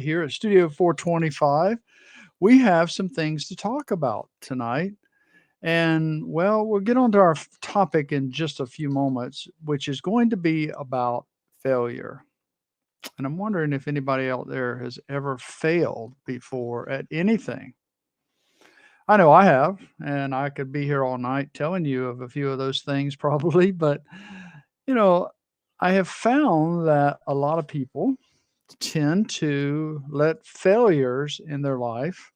here at Studio 425. We have some things to talk about tonight. And well, we'll get on to our topic in just a few moments, which is going to be about failure. And I'm wondering if anybody out there has ever failed before at anything. I know I have, and I could be here all night telling you of a few of those things probably, but you know, I have found that a lot of people tend to let failures in their life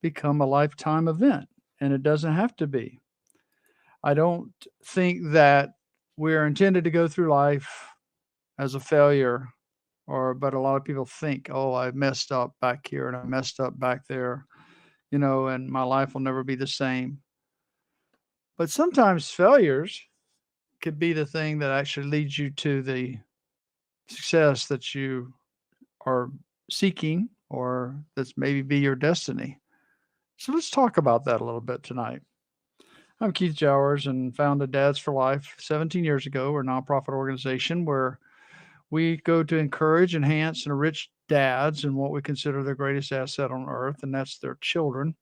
become a lifetime event, and it doesn't have to be. I don't think that we're intended to go through life as a failure, or but a lot of people think, oh, I messed up back here and I messed up back there, and my life will never be the same. But sometimes failures could be the thing that actually leads you to the success that you are seeking, or that's maybe be your destiny. So let's talk about that a little bit tonight. I'm Keith Jowers and founded Dads for Life 17 years ago. We're a nonprofit organization where we go to encourage, enhance, and enrich dads in what we consider their greatest asset on earth, and that's their children.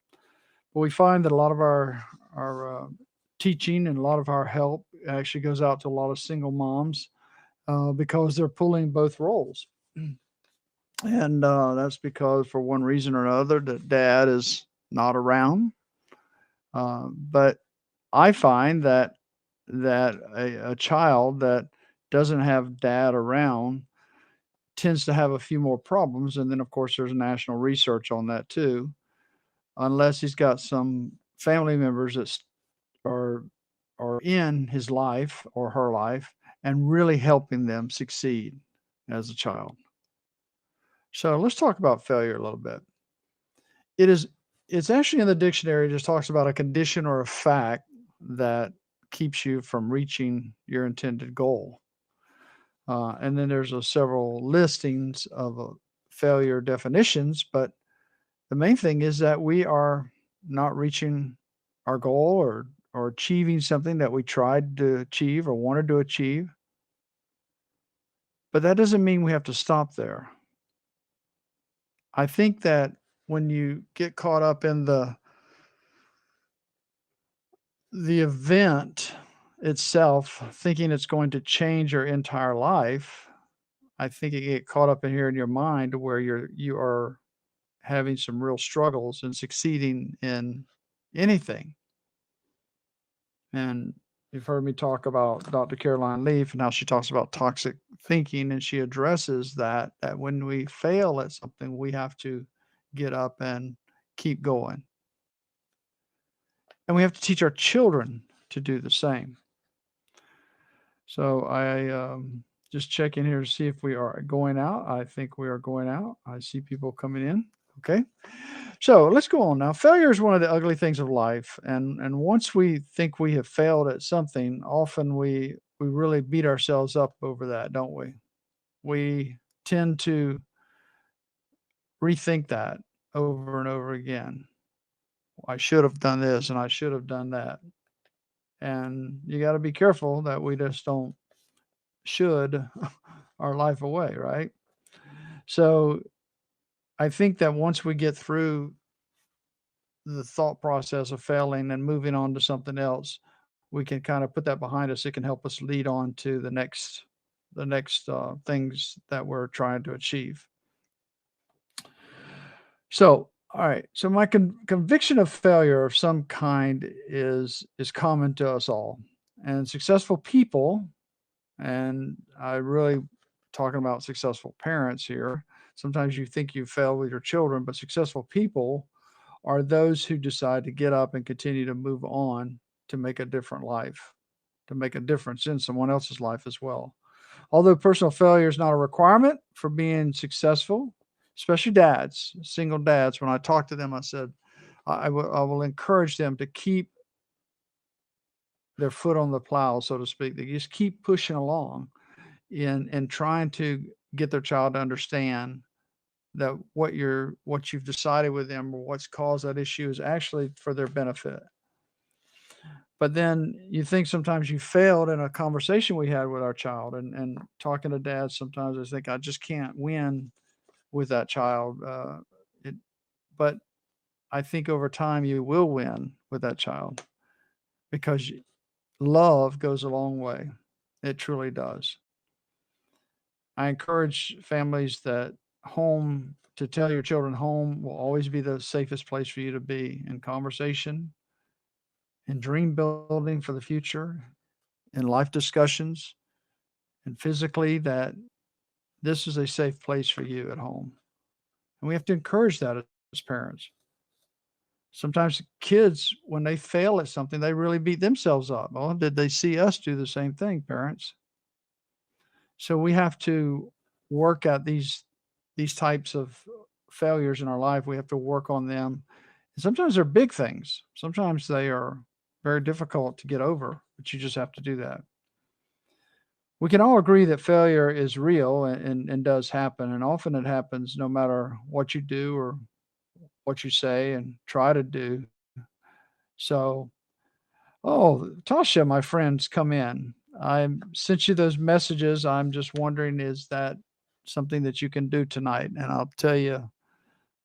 But we find that a lot of our teaching and a lot of our help actually goes out to a lot of single moms because they're pulling both roles. And that's because, for one reason or another, that dad is not around. But I find that a child that doesn't have dad around tends to have a few more problems. And then, of course, there's national research on that too, unless he's got some family members that are are in his life or her life and really helping them succeed as a child. So let's talk about failure a little bit. It is it's actually in the dictionary. It just talks about a condition or a fact that keeps you from reaching your intended goal. And then there's several listings of failure definitions, but the main thing is that we are not reaching our goal, or achieving something that we tried to achieve or wanted to achieve. But that doesn't mean we have to stop there. I think that when you get caught up in the event itself, thinking it's going to change your entire life, I think you get caught up in here in your mind where you are having some real struggles in succeeding in anything. And you've heard me talk about Dr. Caroline Leaf and how she talks about toxic thinking, and she addresses that when we fail at something, we have to get up and keep going. And we have to teach our children to do the same. So I just check in here to see if we are going out. I think we are going out. I see people coming in. Okay. So let's go on now. Failure is one of the ugly things of life, and once we think we have failed at something, often we really beat ourselves up over that, don't we? We tend to rethink that over and over again. I should have done this and I should have done that. And you got to be careful that we just don't should our life away, right? So I think that once we get through the thought process of failing and moving on to something else, we can kind of put that behind us. It can help us lead on to the next things that we're trying to achieve. So, all right. So my conviction of failure of some kind is common to us all, and successful people, and I really talking about successful parents here. Sometimes you think you failed with your children, but successful people are those who decide to get up and continue to move on to make a different life, to make a difference in someone else's life as well. Although personal failure is not a requirement for being successful, especially dads, single dads, when I talk to them, I said, I will encourage them to keep their foot on the plow, so to speak. They just keep pushing along in trying to get their child to understand that what you've decided with them or what's caused that issue is actually for their benefit. But then you think sometimes you failed in a conversation we had with our child, and talking to dad, sometimes I think I just can't win with that child. It, but I think over time you will win with that child because love goes a long way. It truly does. I encourage families that home to tell your children home will always be the safest place for you to be in conversation, in dream building for the future, in life discussions, and physically, that this is a safe place for you at home. And we have to encourage that as parents. Sometimes kids, when they fail at something, they really beat themselves up. Well, did they see us do the same thing, parents? So we have to work at these types of failures in our life. We have to work on them. And sometimes they're big things. Sometimes they are very difficult to get over, but you just have to do that. We can all agree that failure is real and does happen. And often it happens no matter what you do or what you say and try to do. So, oh, Tasha, my friend's come in. I sent you those messages. I'm just wondering, is that something that you can do tonight? And I'll tell you,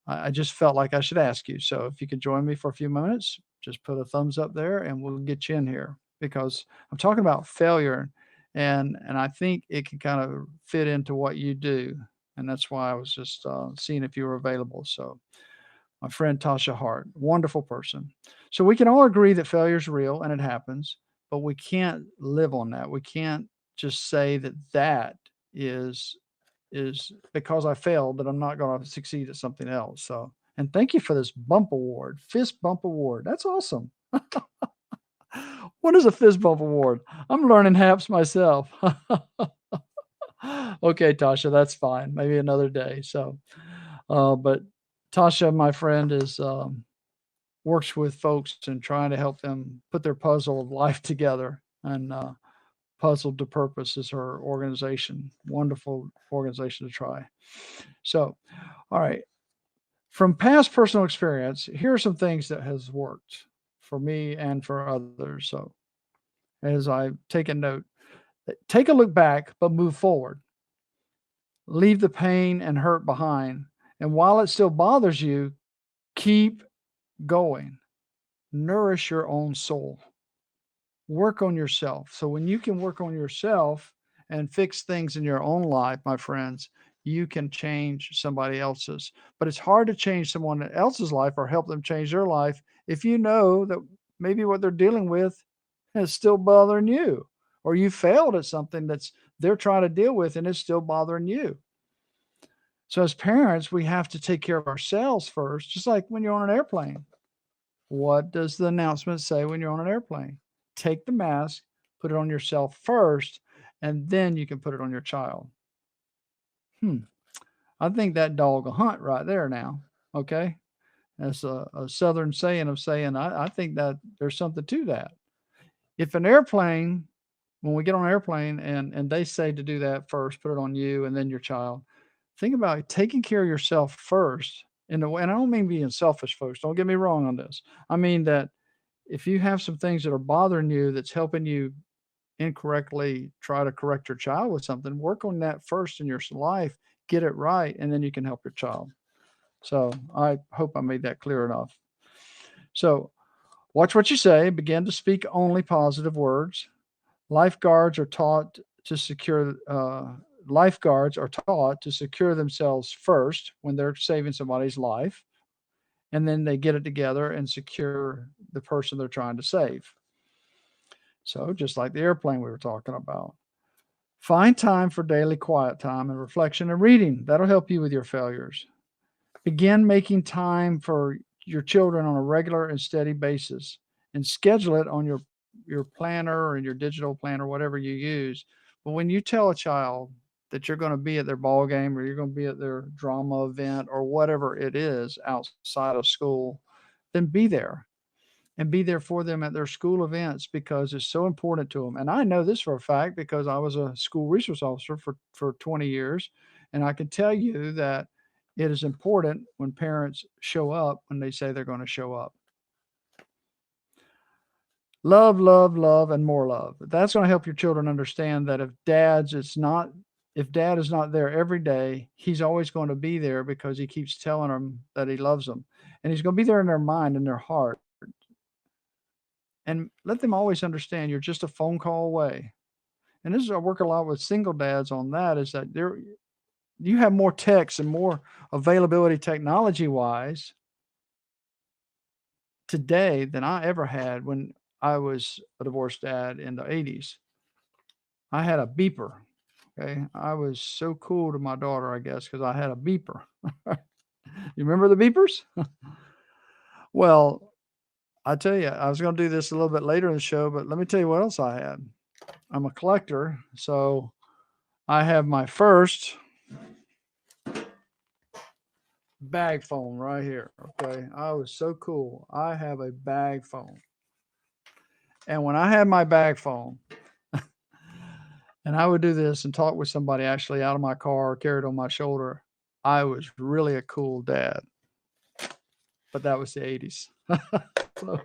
I just felt like I should ask you. So if you could join me for a few minutes, just put a thumbs up there and we'll get you in here because I'm talking about failure and I think it can kind of fit into what you do. And that's why I was just seeing if you were available. So my friend Tasha Hart, wonderful person. So we can all agree that failure is real and it happens, but we can't live on that. We can't just say that that is is because I failed that I'm not going to succeed at something else. So, and thank you for this bump award, fist bump award. That's awesome. What is a fist bump award? I'm learning haps myself. Okay, Tasha, that's fine. Maybe another day. So, but Tasha, my friend, is works with folks and trying to help them put their puzzle of life together. And Puzzled to Purpose is her organization. Wonderful organization to try. So, all right. From past personal experience, here are some things that has worked for me and for others. So, as I take a note, take a look back, but move forward. Leave the pain and hurt behind. And while it still bothers you, keep going. Nourish your own soul. Work on yourself. So when you can work on yourself and fix things in your own life, my friends, you can change somebody else's. But it's hard to change someone else's life or help them change their life if you know that maybe what they're dealing with is still bothering you, or you failed at something that's they're trying to deal with and it's still bothering you. So as parents, we have to take care of ourselves first, just like when you're on an airplane. What does the announcement say when you're on an airplane? Take the mask, put it on yourself first, and then you can put it on your child. Hmm. I think that dog will hunt right there now. Okay. That's a southern saying of saying, I think that there's something to that. If an airplane, when we get on an airplane and they say to do that first, put it on you and then your child, think about taking care of yourself first. And I don't mean being selfish, folks. Don't get me wrong on this. I mean that if you have some things that are bothering you that's helping you incorrectly try to correct your child with something, work on that first in your life, get it right, and then you can help your child. So I hope I made that clear enough. So watch what you say, begin to speak only positive words. Lifeguards are taught to secure lifeguards are taught to secure themselves first when they're saving somebody's life, and then they get it together and secure the person they're trying to save. So, just like the airplane we were talking about, find time for daily quiet time and reflection and reading. That'll help you with your failures. Begin making time for your children on a regular and steady basis and schedule it on your planner or in your digital planner, whatever you use. But when you tell a child that you're going to be at their ball game or you're going to be at their drama event or whatever it is outside of school, then be there and be there for them at their school events because it's so important to them. And I know this for a fact because I was a school resource officer for 20 years. And I can tell you that it is important when parents show up when they say they're going to show up. Love, love, love, and more love. That's going to help your children understand that if dads, it's not if dad is not there every day, he's always going to be there because he keeps telling them that he loves them. And he's going to be there in their mind and their heart. And let them always understand you're just a phone call away. And this is I work a lot with single dads on that is that you have more text and more availability technology wise today than I ever had when I was a divorced dad in the 80s. I had a beeper. Okay. I was so cool to my daughter, I guess, because I had a beeper. You remember the beepers? Well, I tell you, I was going to do this a little bit later in the show, but let me tell you what else I had. I'm a collector. So I have my first bag phone right here. Okay. I was so cool. I have a bag phone. And when I had my bag phone, and I would do this and talk with somebody actually out of my car, carried on my shoulder, I was really a cool dad. But that was the 80s. So,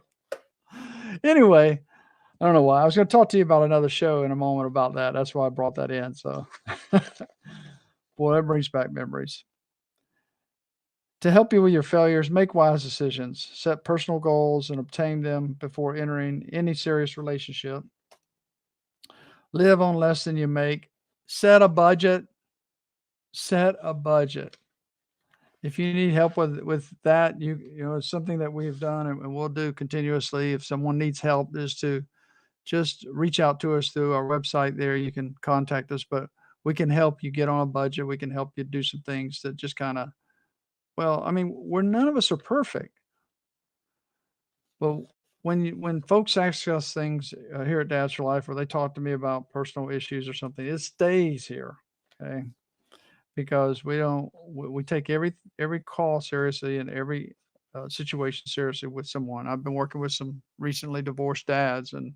anyway, I don't know why. I was going to talk to you about another show in a moment about that. That's why I brought that in. So, boy, that brings back memories. To help you with your failures, make wise decisions, set personal goals, and obtain them before entering any serious relationship. Live on less than you make. Set a budget. Set a budget. If you need help with that, you know it's something that we've done and we'll do continuously. If someone needs help, is to just reach out to us through our website. There, you can contact us, but we can help you get on a budget. We can help you do some things that just kind of well, I mean, we're none of us are perfect. But when folks ask us things here at Dads for Life, or they talk to me about personal issues or something, it stays here, okay? Because we take every call seriously and every situation seriously with someone. I've been working with some recently divorced dads, and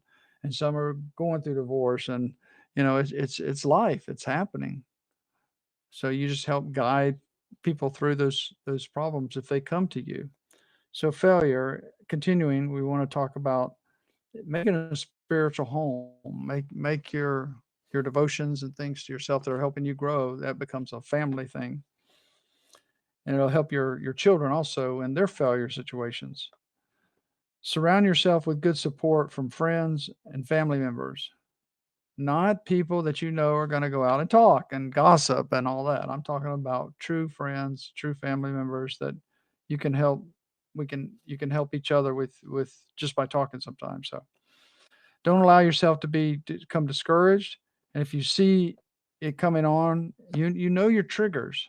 some are going through divorce, and you know it's life, it's happening. So you just help guide people through those problems if they come to you. So failure, continuing, we want to talk about making a spiritual home. Make your devotions and things to yourself that are helping you grow. That becomes a family thing, and it'll help your children also in their failure situations. Surround yourself with good support from friends and family members, not people that you know are going to go out and talk and gossip and all that. I'm talking about true friends, true family members that you can help. You can help each other with just by talking sometimes. So don't allow yourself to become discouraged. And if you see it coming on, you know your triggers.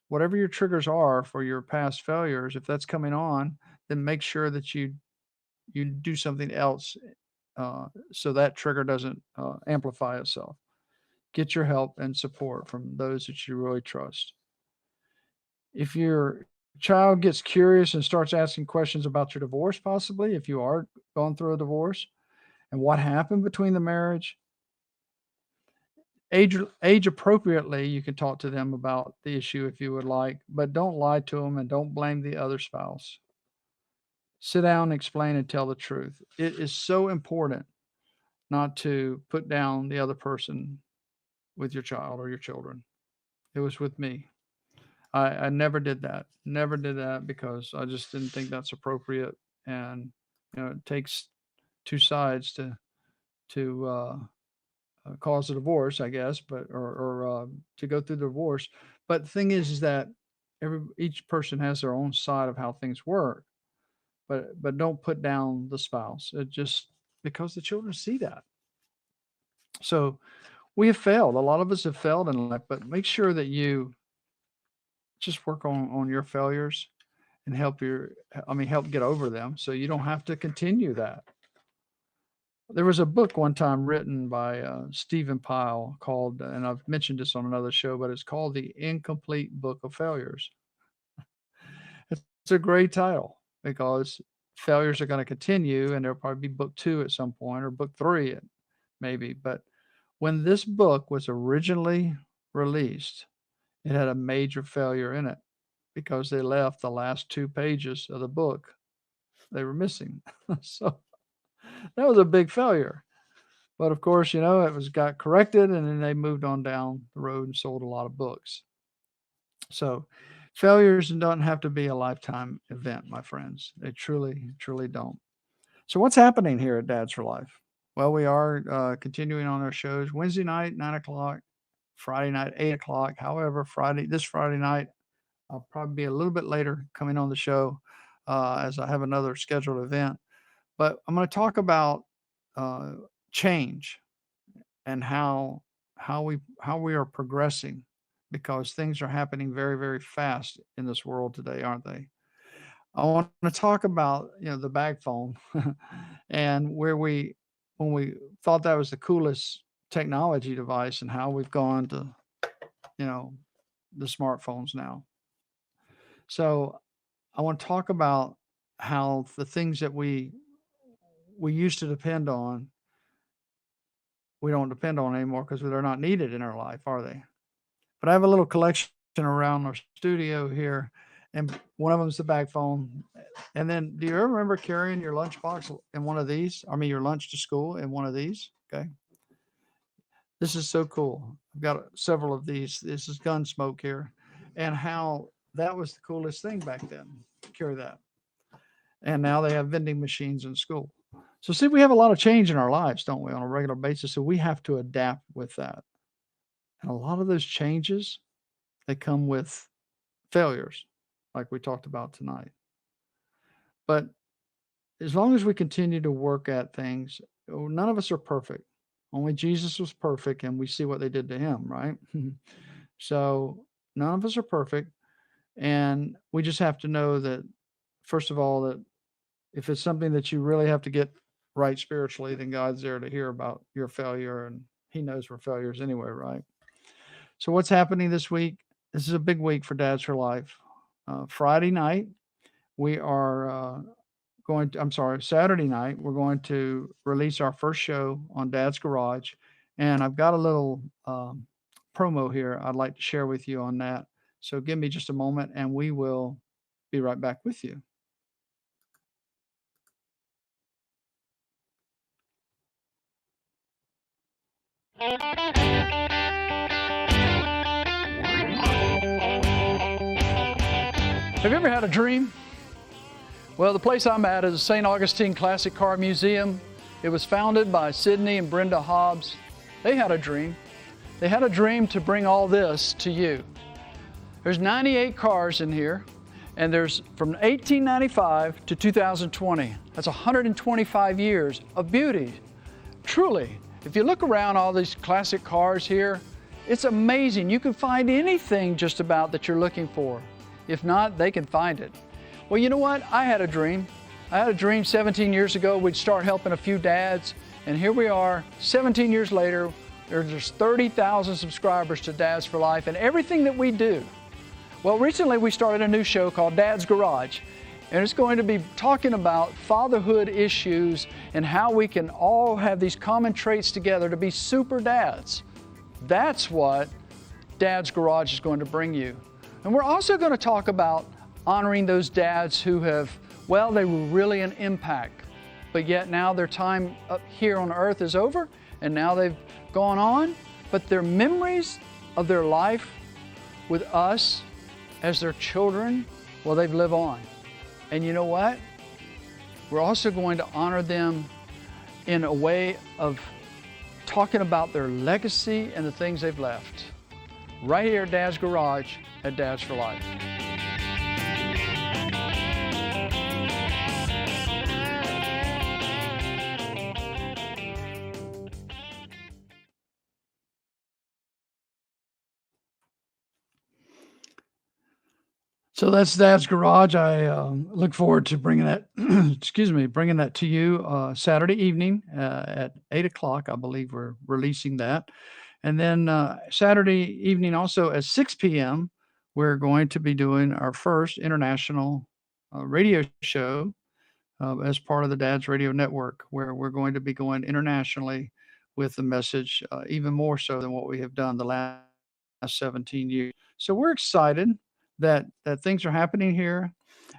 Whatever your triggers are for your past failures, if that's coming on, then make sure that you do something else so that trigger doesn't amplify itself. Get your help and support from those that you really trust. If your child gets curious and starts asking questions about your divorce, possibly if you are going through a divorce and what happened between the marriage, age appropriately, you can talk to them about the issue if you would like, but don't lie to them and don't blame the other spouse. Sit down, explain, and tell the truth. It is so important not to put down the other person with your child or your children. It was with me. I never did that. Never did that because I just didn't think that's appropriate. And you know, it takes two sides to cause a divorce, I guess, but or to go through the divorce. But the thing is that each person has their own side of how things work. But don't put down the spouse. It just because the children see that. So we have failed. A lot of us have failed in life, but make sure that you just work on your failures and help get over them so you don't have to continue that. There was a book one time written by Stephen Pyle called, and I've mentioned this on another show, but it's called The Incomplete Book of Failures. It's a great title because failures are going to continue, and there'll probably be book two at some point or book three, maybe. But when this book was originally released, it had a major failure in it because they left the last 2 pages of the book. They were missing. So that was a big failure. But of course, it was got corrected, and then they moved on down the road and sold a lot of books. So failures don't have to be a lifetime event, my friends. They truly, truly don't. So what's happening here at Dads for Life? Well, we are continuing on our shows Wednesday night, 9 o'clock, Friday night, 8 o'clock. However, this Friday night, I'll probably be a little bit later coming on the show as I have another scheduled event. But I'm going to talk about uh, change and how we are progressing because things are happening very, very fast in this world today, aren't they? I want to talk about the bag phone and where we when we thought that was the coolest technology device and how we've gone to you know the smartphones now. So I want to talk about how the things that we used to depend on, we don't depend on anymore because they're not needed in our life, are they? But I have a little collection around our studio here, and one of them's the bag phone. And then, do you ever remember carrying your lunchbox in one of these? I mean, your lunch to school in one of these? Okay. This is so cool. I've got several of these. This is Gunsmoke here, and how that was the coolest thing back then. Carry that. And now they have vending machines in school. So, see, we have a lot of change in our lives, don't we, on a regular basis? So, we have to adapt with that. And a lot of those changes, they come with failures, like we talked about tonight. But as long as we continue to work at things, none of us are perfect. Only Jesus was perfect, and we see what they did to him, right? So none of us are perfect. And we just have to know that, first of all, that if it's something that you really have to get right spiritually, then God's there to hear about your failure, and he knows we're failures anyway, right? So, what's happening this week? This is a big week for Dads for Life. Friday night, we are I'm sorry, Saturday night, we're going to release our first show on Dad's Garage. And I've got a little promo here I'd like to share with you on that. So, give me just a moment and we will be right back with you. Have you ever had a dream? Well, the place I'm at is the St. Augustine Classic Car Museum. It was founded by Sidney and Brenda Hobbs. They had a dream. They had a dream to bring all this to you. There's 98 cars in here, and there's from 1895 to 2020. That's 125 years of beauty. Truly, if you look around all these classic cars here, it's amazing. You can find anything just about that you're looking for. If not, they can find it. Well, you know what? I had a dream. I had a dream 17 years ago we'd start helping a few dads, and here we are, 17 years later, there's 30,000 subscribers to Dads for Life and everything that we do. Well, recently we started a new show called Dad's Garage, and it's going to be talking about fatherhood issues and how we can all have these common traits together to be super dads. That's what Dad's Garage is going to bring you. And we're also going to talk about honoring those dads who have, well, they were really an impact, but yet now their time up here on earth is over and now they've gone on, but their memories of their life with us as their children, well, they've lived on. And you know what? We're also going to honor them in a way of talking about their legacy and the things they've left. Right here at Dad's Garage at Dads for Life. So that's Dad's Garage. I look forward to bringing that, bringing that to you Saturday evening at 8 o'clock. I believe we're releasing that. And then Saturday evening also at 6 p.m., we're going to be doing our first international radio show as part of the Dad's Radio Network, where we're going to be going internationally with the message even more so than what we have done the last 17 years. So we're excited that things are happening here.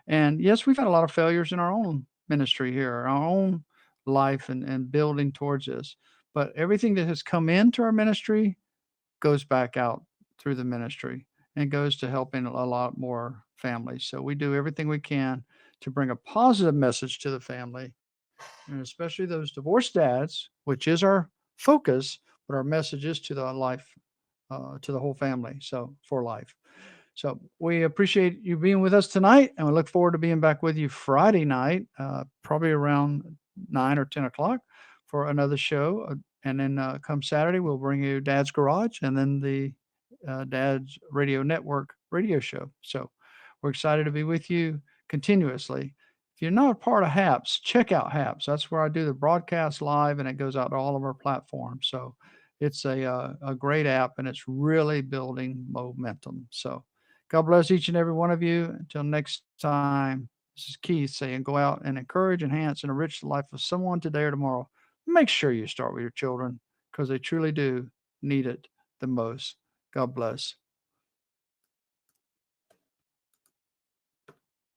And yes, we've had a lot of failures in our own ministry here, our own life and building towards this. but everything that has come into our ministry goes back out through the ministry and goes to helping a lot more families. So we do everything we can to bring a positive message to the family, and especially those divorced dads, which is our focus, but our message is to the life, to the whole family. So for life. So we appreciate you being with us tonight, and we look forward to being back with you Friday night, probably around 9 or 10 o'clock for another show. And then come Saturday, we'll bring you Dad's Garage and then the Dad's Radio Network radio show. So we're excited to be with you continuously. If you're not a part of HAPS, check out HAPS. That's where I do the broadcast live, and it goes out to all of our platforms. So it's a great app, and it's really building momentum. So God bless each and every one of you. Until next time, this is Keith saying, go out and encourage, enhance, and enrich the life of someone today or tomorrow. Make sure you start with your children because they truly do need it the most. God bless.